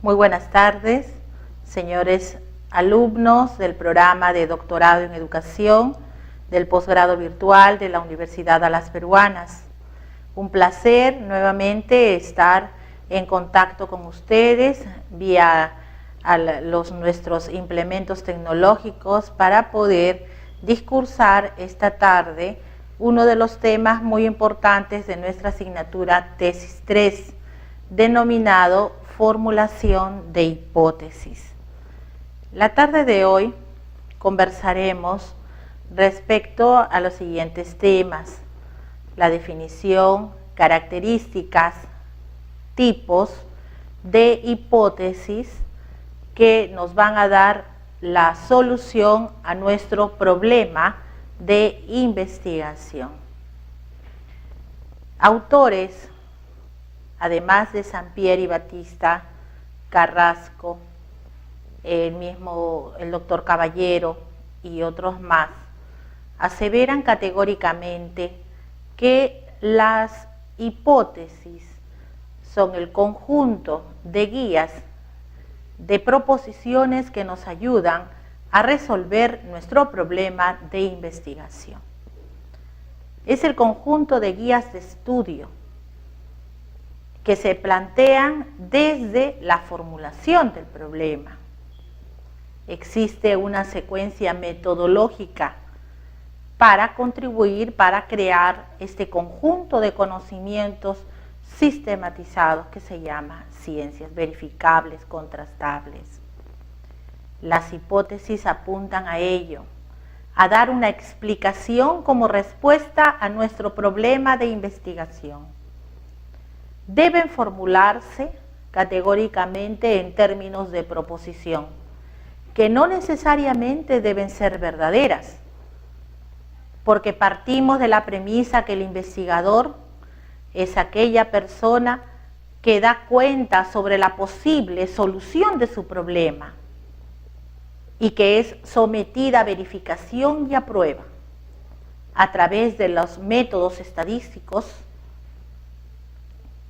Muy buenas tardes, señores alumnos del programa de doctorado en educación del posgrado virtual de la Universidad de las Peruanas. Un placer nuevamente estar en contacto con ustedes vía nuestros implementos tecnológicos para poder discursar esta tarde uno de los temas muy importantes de nuestra asignatura Tesis 3, denominado formulación de hipótesis. La tarde de hoy conversaremos respecto a los siguientes temas: la definición, características, tipos de hipótesis que nos van a dar la solución a nuestro problema de investigación. Autores, además de Sampieri y Batista, Carrasco, el doctor Caballero y otros más, aseveran categóricamente que las hipótesis son el conjunto de guías, de proposiciones que nos ayudan a resolver nuestro problema de investigación. Es el conjunto de guías de estudio que se plantean desde la formulación del problema. Existe una secuencia metodológica para contribuir, para crear este conjunto de conocimientos sistematizados que se llama ciencias, verificables, contrastables. Las hipótesis apuntan a ello, a dar una explicación como respuesta a nuestro problema de investigación. Deben formularse categóricamente en términos de proposición, que no necesariamente deben ser verdaderas, porque partimos de la premisa que el investigador es aquella persona que da cuenta sobre la posible solución de su problema y que es sometida a verificación y a prueba a través de los métodos estadísticos,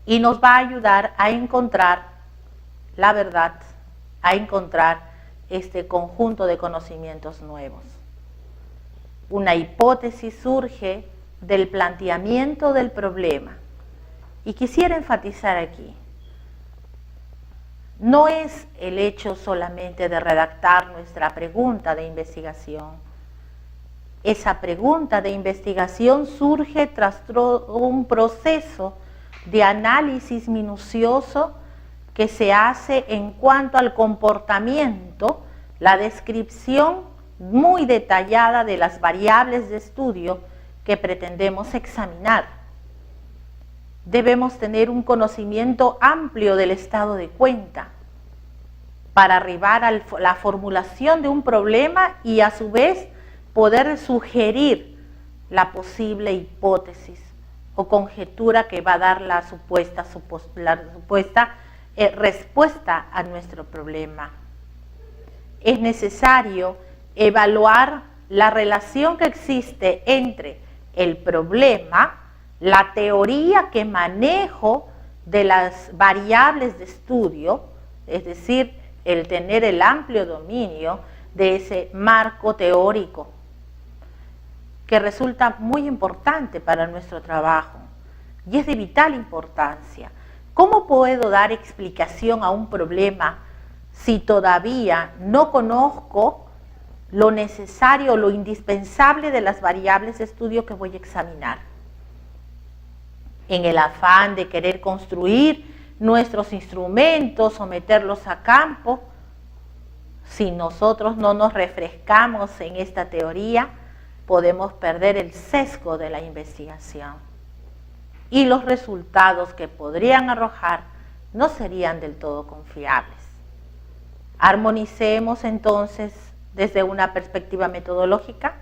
y nos va a ayudar a encontrar la verdad, a encontrar este conjunto de conocimientos nuevos. Una hipótesis surge del planteamiento del problema, y quisiera enfatizar aquí, no es el hecho solamente de redactar nuestra pregunta de investigación. Esa pregunta de investigación surge tras un proceso de análisis minucioso que se hace en cuanto al comportamiento, la descripción muy detallada de las variables de estudio que pretendemos examinar. Debemos tener un conocimiento amplio del estado de cuenta para arribar a la formulación de un problema y a su vez poder sugerir la posible hipótesis o conjetura que va a dar la supuesta respuesta a nuestro problema. Es necesario evaluar la relación que existe entre el problema, la teoría que manejo de las variables de estudio, es decir, el tener el amplio dominio de ese marco teórico, que resulta muy importante para nuestro trabajo y es de vital importancia. ¿Cómo puedo dar explicación a un problema si todavía no conozco lo necesario, lo indispensable de las variables de estudio que voy a examinar? En el afán de querer construir nuestros instrumentos, someterlos a campo, si nosotros no nos refrescamos en esta teoría, podemos perder el sesgo de la investigación y los resultados que podrían arrojar no serían del todo confiables. Armonicemos entonces desde una perspectiva metodológica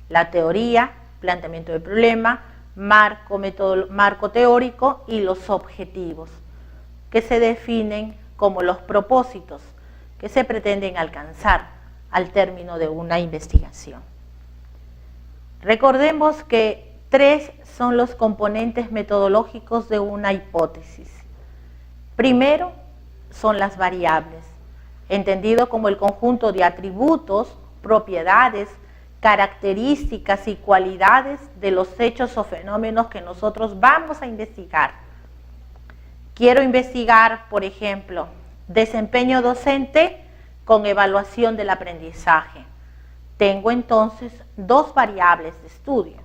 la teoría, planteamiento del problema, marco teórico y los objetivos, que se definen como los propósitos que se pretenden alcanzar al término de una investigación. Recordemos que 3 son los componentes metodológicos de una hipótesis. Primero, son las variables, entendido como el conjunto de atributos, propiedades, características y cualidades de los hechos o fenómenos que nosotros vamos a investigar. Quiero investigar, por ejemplo, desempeño docente con evaluación del aprendizaje. Tengo entonces dos variables de estudio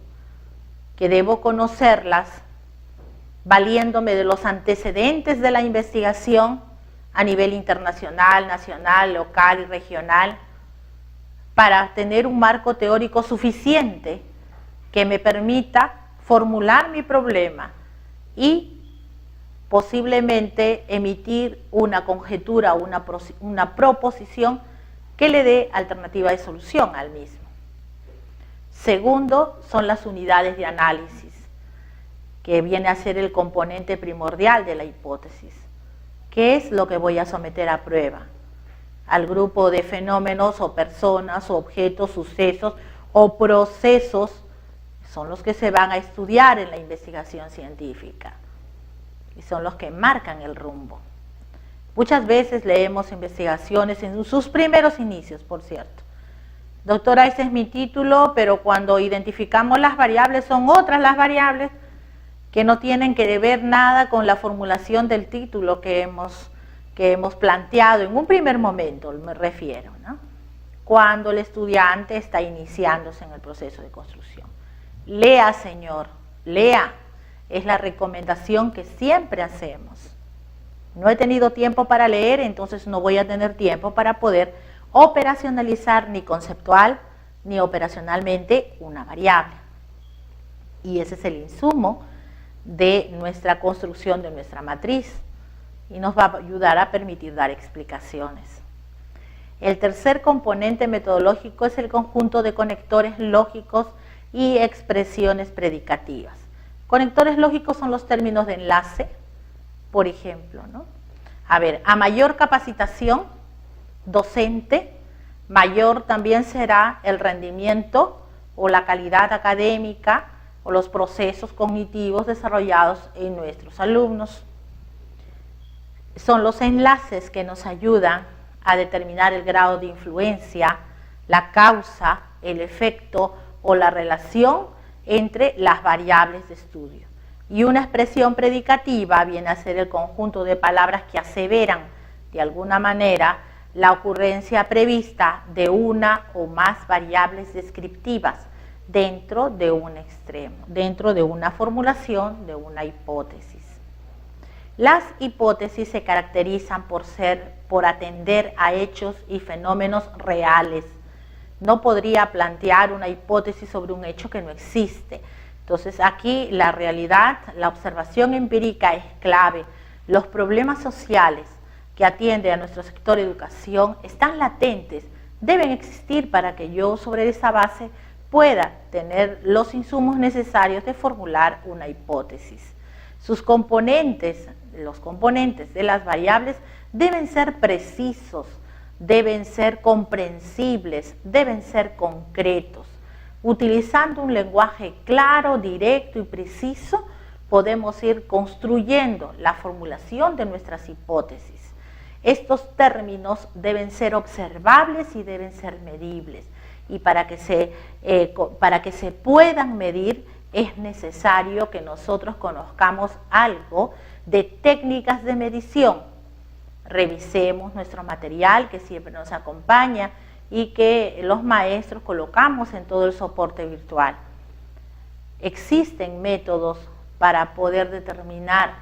que debo conocerlas valiéndome de los antecedentes de la investigación a nivel internacional, nacional, local y regional, para tener un marco teórico suficiente que me permita formular mi problema y posiblemente emitir una conjetura o una proposición que le dé alternativa de solución al mismo. Segundo, son las unidades de análisis, que viene a ser el componente primordial de la hipótesis. ¿Qué es lo que voy a someter a prueba? Al grupo de fenómenos o personas o objetos, sucesos o procesos son los que se van a estudiar en la investigación científica y son los que marcan el rumbo. Muchas veces leemos investigaciones en sus primeros inicios, por cierto. Doctora, ese es mi título, pero cuando identificamos las variables son otras las variables que no tienen que ver nada con la formulación del título que hemos planteado en un primer momento, me refiero, ¿no? Cuando el estudiante está iniciándose en el proceso de construcción. Lea, señor, lea. Es la recomendación que siempre hacemos. No he tenido tiempo para leer, entonces no voy a tener tiempo para poder operacionalizar ni conceptual ni operacionalmente una variable. Y ese es el insumo de nuestra construcción de nuestra matriz y nos va a ayudar a permitir dar explicaciones. El tercer componente metodológico es el conjunto de conectores lógicos y expresiones predicativas. Conectores lógicos son los términos de enlace, por ejemplo, ¿no? A ver, a mayor capacitación docente, mayor también será el rendimiento o la calidad académica o los procesos cognitivos desarrollados en nuestros alumnos. Son los enlaces que nos ayudan a determinar el grado de influencia, la causa, el efecto o la relación entre las variables de estudio. Y una expresión predicativa viene a ser el conjunto de palabras que aseveran de alguna manera la ocurrencia prevista de una o más variables descriptivas dentro de un extremo, dentro de una formulación de una hipótesis. Las hipótesis se caracterizan por atender a hechos y fenómenos reales. No podría plantear una hipótesis sobre un hecho que no existe. Entonces aquí la realidad, la observación empírica es clave. Los problemas sociales que atiende a nuestro sector de educación están latentes, deben existir para que yo sobre esa base pueda tener los insumos necesarios de formular una hipótesis. Sus componentes, los componentes de las variables deben ser precisos, deben ser comprensibles, deben ser concretos. Utilizando un lenguaje claro, directo y preciso, podemos ir construyendo la formulación de nuestras hipótesis. Estos términos deben ser observables y deben ser medibles. Y para que se puedan medir es necesario que nosotros conozcamos algo de técnicas de medición. Revisemos nuestro material que siempre nos acompaña y que los maestros colocamos en todo el soporte virtual. Existen métodos para poder determinar,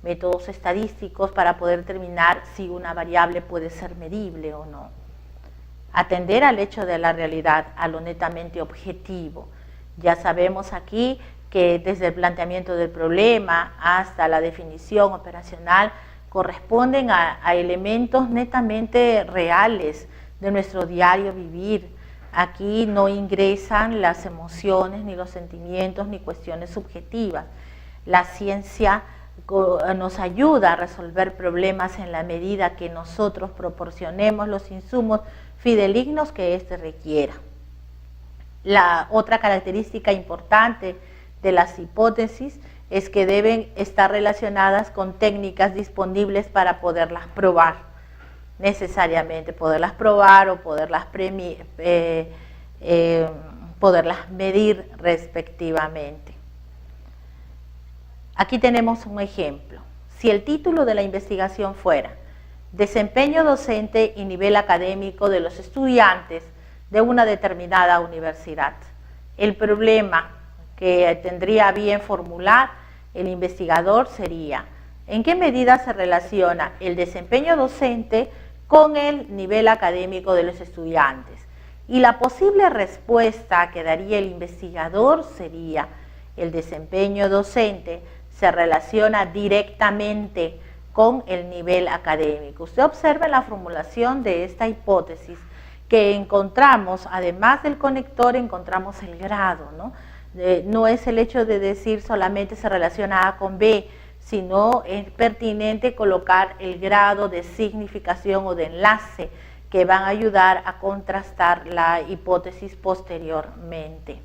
métodos estadísticos para poder determinar si una variable puede ser medible o no. Atender al hecho de la realidad, a lo netamente objetivo. Ya sabemos aquí que desde el planteamiento del problema hasta la definición operacional corresponden a elementos netamente reales de nuestro diario vivir. Aquí no ingresan las emociones, ni los sentimientos, ni cuestiones subjetivas. La ciencia nos ayuda a resolver problemas en la medida que nosotros proporcionemos los insumos fidedignos que éste requiera. La otra característica importante de las hipótesis es que deben estar relacionadas con técnicas disponibles para poderlas probar, necesariamente, poderlas probar o poderlas medir respectivamente. Aquí tenemos un ejemplo. Si el título de la investigación fuera Desempeño docente y nivel académico de los estudiantes de una determinada universidad, el problema que tendría a bien formular el investigador sería: ¿en qué medida se relaciona el desempeño docente con el nivel académico de los estudiantes? Y la posible respuesta que daría el investigador sería: el desempeño docente se relaciona directamente con el nivel académico. Usted observa la formulación de esta hipótesis que encontramos, además del conector, encontramos el grado, ¿no? No es el hecho de decir solamente se relaciona A con B, sino es pertinente colocar el grado de significación o de enlace que van a ayudar a contrastar la hipótesis posteriormente.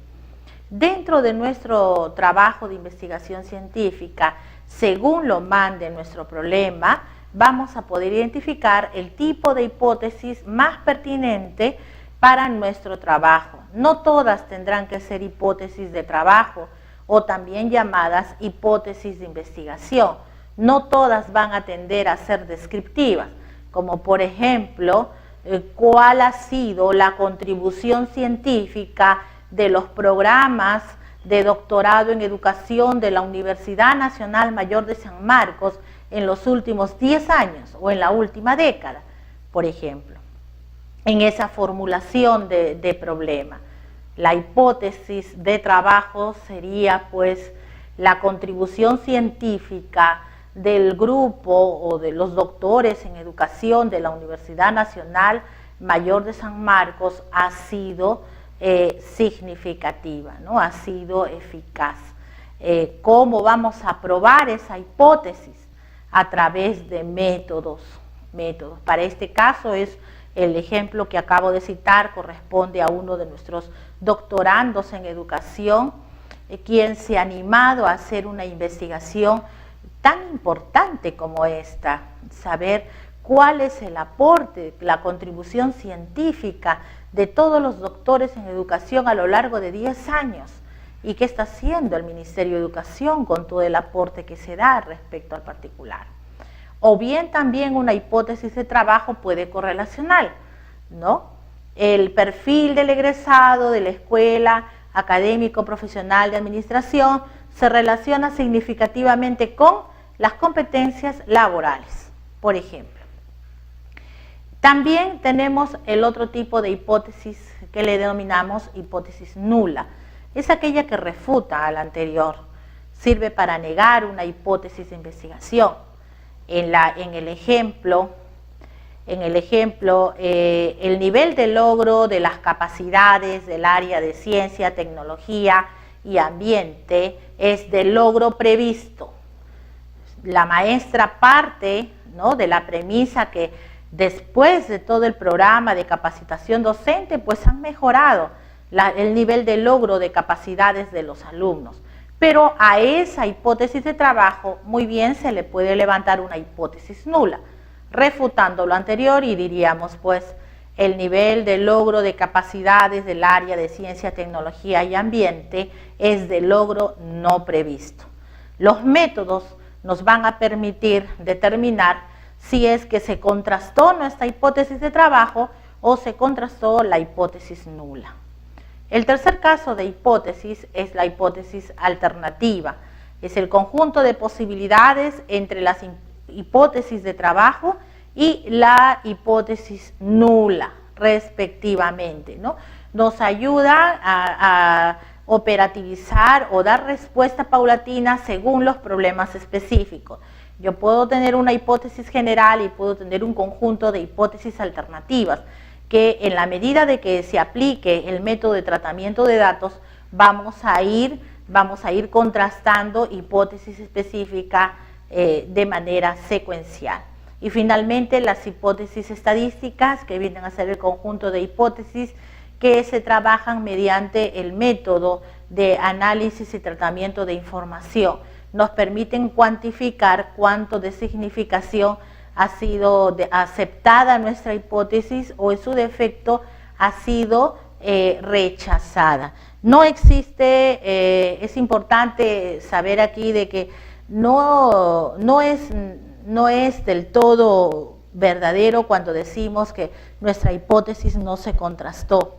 Dentro de nuestro trabajo de investigación científica, según lo mande nuestro problema, vamos a poder identificar el tipo de hipótesis más pertinente para nuestro trabajo. No todas tendrán que ser hipótesis de trabajo o también llamadas hipótesis de investigación. No todas van a tender a ser descriptivas, como por ejemplo, cuál ha sido la contribución científica de los programas de doctorado en educación de la Universidad Nacional Mayor de San Marcos en los últimos 10 años o en la última década, por ejemplo. En esa formulación de problema, la hipótesis de trabajo sería pues la contribución científica del grupo o de los doctores en educación de la Universidad Nacional Mayor de San Marcos ha sido significativa, ¿no? Ha sido eficaz. ¿Cómo vamos a probar esa hipótesis? A través de métodos. Para este caso es el ejemplo que acabo de citar, corresponde a uno de nuestros doctorandos en educación, quien se ha animado a hacer una investigación tan importante como esta, saber cuál es el aporte, la contribución científica de todos los doctores en educación a lo largo de 10 años y qué está haciendo el Ministerio de Educación con todo el aporte que se da respecto al particular. O bien también una hipótesis de trabajo puede correlacionar, ¿no? El perfil del egresado de la escuela académico profesional de administración se relaciona significativamente con las competencias laborales, por ejemplo. También tenemos el otro tipo de hipótesis que le denominamos hipótesis nula. Es aquella que refuta a la anterior, sirve para negar una hipótesis de investigación. En el ejemplo, el nivel de logro de las capacidades del área de ciencia, tecnología y ambiente es del logro previsto. La maestra parte, ¿no?, de la premisa que después de todo el programa de capacitación docente, pues han mejorado el nivel de logro de capacidades de los alumnos. Pero a esa hipótesis de trabajo muy bien se le puede levantar una hipótesis nula, refutando lo anterior y diríamos pues el nivel de logro de capacidades del área de ciencia, tecnología y ambiente es de logro no previsto. Los métodos nos van a permitir determinar si es que se contrastó nuestra hipótesis de trabajo o se contrastó la hipótesis nula. El tercer caso de hipótesis es la hipótesis alternativa. Es el conjunto de posibilidades entre las hipótesis de trabajo y la hipótesis nula, respectivamente, ¿no? Nos ayuda a operativizar o dar respuesta paulatina según los problemas específicos. Yo puedo tener una hipótesis general y puedo tener un conjunto de hipótesis alternativas que en la medida de que se aplique el método de tratamiento de datos vamos a ir contrastando hipótesis específicas de manera secuencial. Y finalmente las hipótesis estadísticas, que vienen a ser el conjunto de hipótesis que se trabajan mediante el método de análisis y tratamiento de información. nos permiten cuantificar cuánto de significación ha sido aceptada nuestra hipótesis o en su defecto ha sido rechazada. No existe, es importante saber aquí de que no es del todo verdadero cuando decimos que nuestra hipótesis no se contrastó.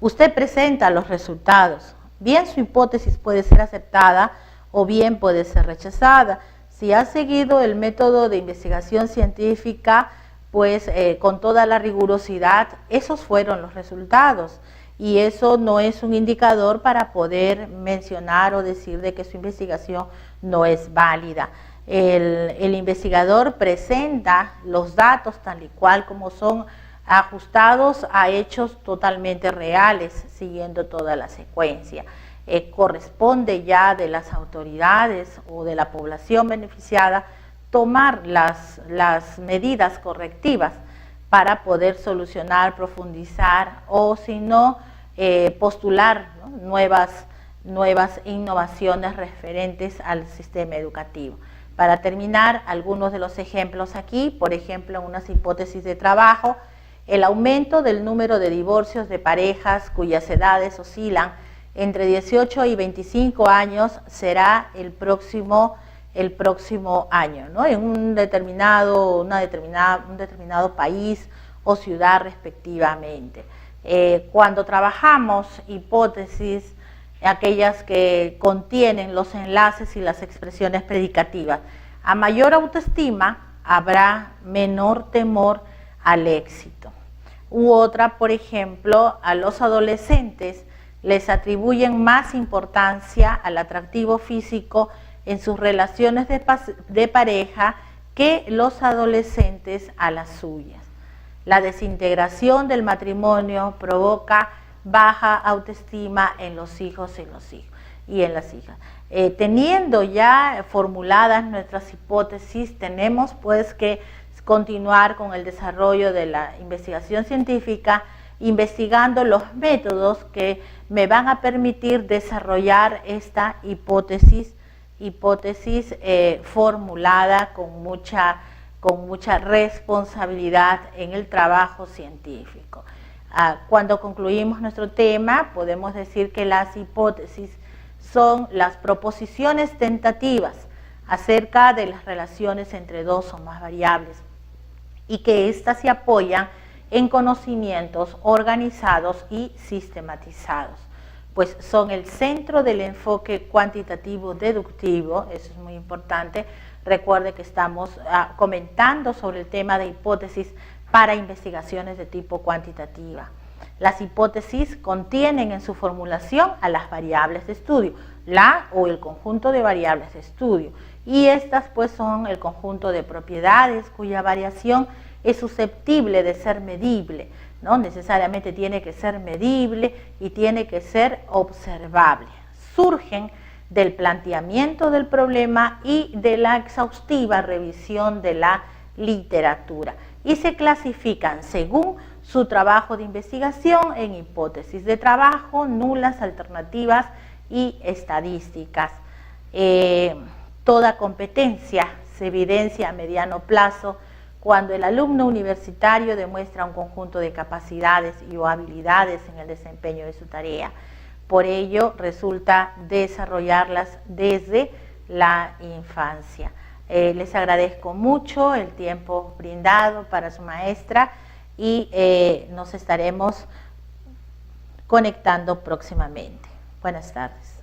Usted presenta los resultados. Bien, su hipótesis puede ser aceptada o bien puede ser rechazada. Si ha seguido el método de investigación científica, pues con toda la rigurosidad, esos fueron los resultados. Y eso no es un indicador para poder mencionar o decir de que su investigación no es válida. El investigador presenta los datos tal y cual como son, ajustados a hechos totalmente reales, siguiendo toda la secuencia. Corresponde ya de las autoridades o de la población beneficiada tomar las medidas correctivas para poder solucionar, profundizar o si no, postular, ¿no?, nuevas innovaciones referentes al sistema educativo. Para terminar, algunos de los ejemplos aquí, por ejemplo, unas hipótesis de trabajo, el aumento del número de divorcios de parejas cuyas edades oscilan entre 18 y 25 años será el próximo año, ¿no?, en un determinado país o ciudad respectivamente. Cuando trabajamos hipótesis, aquellas que contienen los enlaces y las expresiones predicativas, a mayor autoestima habrá menor temor al éxito. U otra, por ejemplo, a los adolescentes les atribuyen más importancia al atractivo físico en sus relaciones de pareja que los adolescentes a las suyas. La desintegración del matrimonio provoca baja autoestima en los hijos y en las hijas. Teniendo ya formuladas nuestras hipótesis, tenemos pues que continuar con el desarrollo de la investigación científica, investigando los métodos que me van a permitir desarrollar esta hipótesis formulada con mucha responsabilidad en el trabajo científico. Cuando concluimos nuestro tema, podemos decir que las hipótesis son las proposiciones tentativas acerca de las relaciones entre dos o más variables y que éstas se apoyan en conocimientos organizados y sistematizados, pues son el centro del enfoque cuantitativo deductivo. Eso es muy importante. Recuerde que estamos comentando sobre el tema de hipótesis para investigaciones de tipo cuantitativa. Las hipótesis contienen en su formulación a las variables de estudio, la o el conjunto de variables de estudio, y estas pues son el conjunto de propiedades cuya variación es susceptible de ser medible, ¿no? Necesariamente tiene que ser medible y tiene que ser observable. Surgen del planteamiento del problema y de la exhaustiva revisión de la literatura y se clasifican según su trabajo de investigación en hipótesis de trabajo, nulas, alternativas y estadísticas. Toda competencia se evidencia a mediano plazo cuando el alumno universitario demuestra un conjunto de capacidades y o habilidades en el desempeño de su tarea. Por ello, resulta desarrollarlas desde la infancia. Les agradezco mucho el tiempo brindado para su maestra y nos estaremos conectando próximamente. Buenas tardes.